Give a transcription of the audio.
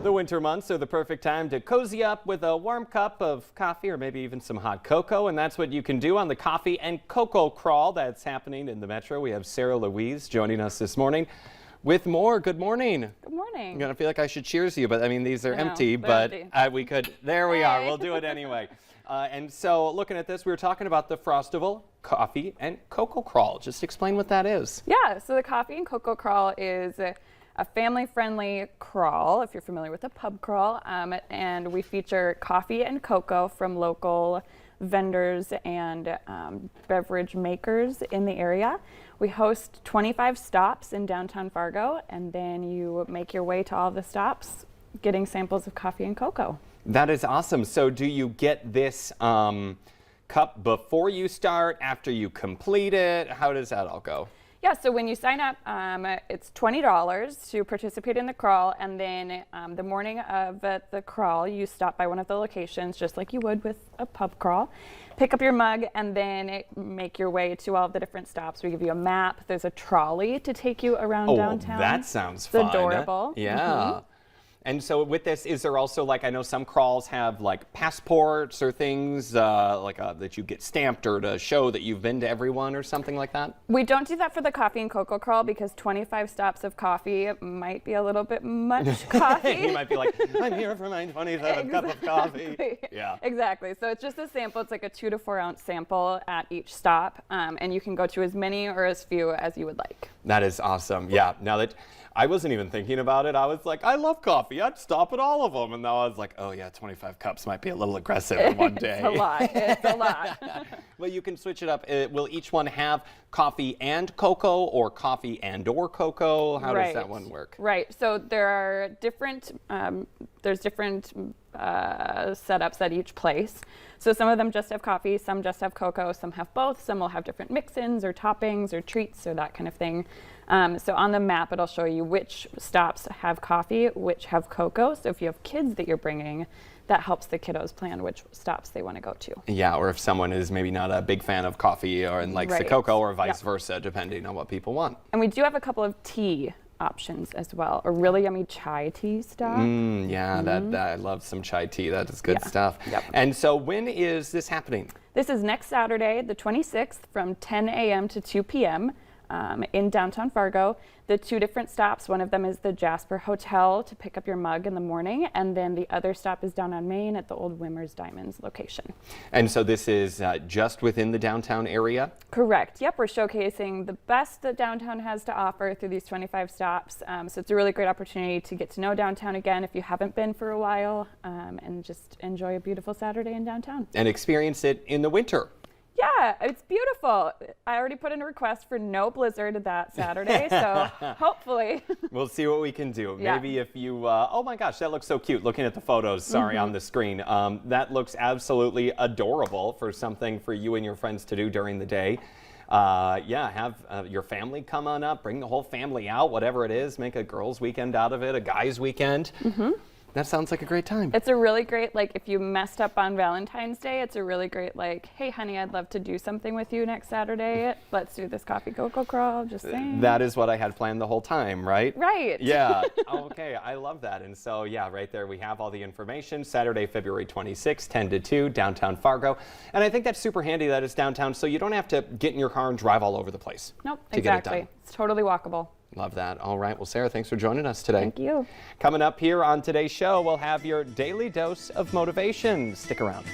The winter months are the perfect time to cozy up with a warm cup of coffee or maybe even some hot cocoa, and that's what you can do on the Coffee and Cocoa Crawl that's happening in the Metro. We have Sarah Louise joining us this morning with more. Good morning. Good morning. I'm going to feel like I should cheers you, but I mean, these are empty, they're but empty. we could. There we are. We'll do it anyway. And so looking at this, we were talking about the Frostival Coffee and Cocoa Crawl. Just explain what that is. Yeah, so the Coffee and Cocoa Crawl is a family-friendly crawl, if you're familiar with a pub crawl, and we feature coffee and cocoa from local vendors and beverage makers in the area. We host 25 stops in downtown Fargo, and then you make your way to all the stops getting samples of coffee and cocoa. That is awesome. So do you get this cup before you start, after you complete it? How does that all go? Yeah, so when you sign up, it's $20 to participate in the crawl, and then the morning of the crawl, you stop by one of the locations, just like you would with a pub crawl, pick up your mug, and then make your way to all of the different stops. We give you a map. There's a trolley to take you around downtown. That sounds fun. It's adorable. Yeah. Mm-hmm. And so with this, is there also, like, I know some crawls have like passports or things that you get stamped or to show that you've been to everyone or something like that? We don't do that for the Coffee and Cocoa Crawl because 25 stops of coffee might be a little bit much coffee. You might be like, I'm here for my 27th cup of coffee. Yeah. Exactly. So it's just a sample. It's like a 2 to 4 ounce sample at each stop, and you can go to as many or as few as you would like. That is awesome. Yeah. Now that I wasn't even thinking about it, I was like, I love coffee. I'd stop at all of them. And now I was like, oh yeah, 25 cups might be a little aggressive in one day. It's a lot. It's a lot. Well, you can switch it up. Will each one have coffee and cocoa or coffee and or cocoa? How does that one work? Right. So there are different, there's different setups at each place. So some of them just have coffee, some just have cocoa, some have both, some will have different mix-ins or toppings or treats or that kind of thing. So on the map, it'll show you which stops have coffee, which have cocoa. So if you have kids that you're bringing, that helps the kiddos plan which stops they want to go to. Yeah, or if someone is maybe not a big fan of coffee or and likes the cocoa, or vice versa, depending on what people want. And we do have a couple of tea options as well. A really yummy chai tea stop. That I love some chai tea. That is good stuff. Yep. And so when is this happening? This is next Saturday, the 26th, from 10 a.m. to 2 p.m. In downtown Fargo. The 2 different stops, one of them is the Jasper Hotel to pick up your mug in the morning, and then the other stop is down on Main at the old Wimmer's Diamonds location. And so this is just within the downtown area? Correct. Yep, we're showcasing the best that downtown has to offer through these 25 stops. So it's a really great opportunity to get to know downtown again if you haven't been for a while, and just enjoy a beautiful Saturday in downtown. And experience it in the winter. Yeah, it's beautiful. I already put in a request for no blizzard that Saturday, so hopefully. We'll see what we can do. Yeah. Maybe if you, oh my gosh, that looks so cute. Looking at the photos, on the screen. That looks absolutely adorable for something for you and your friends to do during the day. Have your family come on up, bring the whole family out, whatever it is, make a girls' weekend out of it, a guys' weekend. That sounds like a great time. It's a really great, if you messed up on Valentine's Day, it's a really great, hey, honey, I'd love to do something with you next Saturday. Let's do this coffee cocoa crawl, just saying. That is what I had planned the whole time, right? Right. Yeah. Okay, I love that. And so, yeah, right there we have all the information. Saturday, February 26th, 10 to 2, downtown Fargo. And I think that's super handy that it's downtown, so you don't have to get in your car and drive all over the place. Nope, to exactly. Get it done. It's totally walkable. Love that. All right. Well, Sarah, thanks for joining us today. Thank you. Coming up here on today's show, we'll have your daily dose of motivation. Stick around.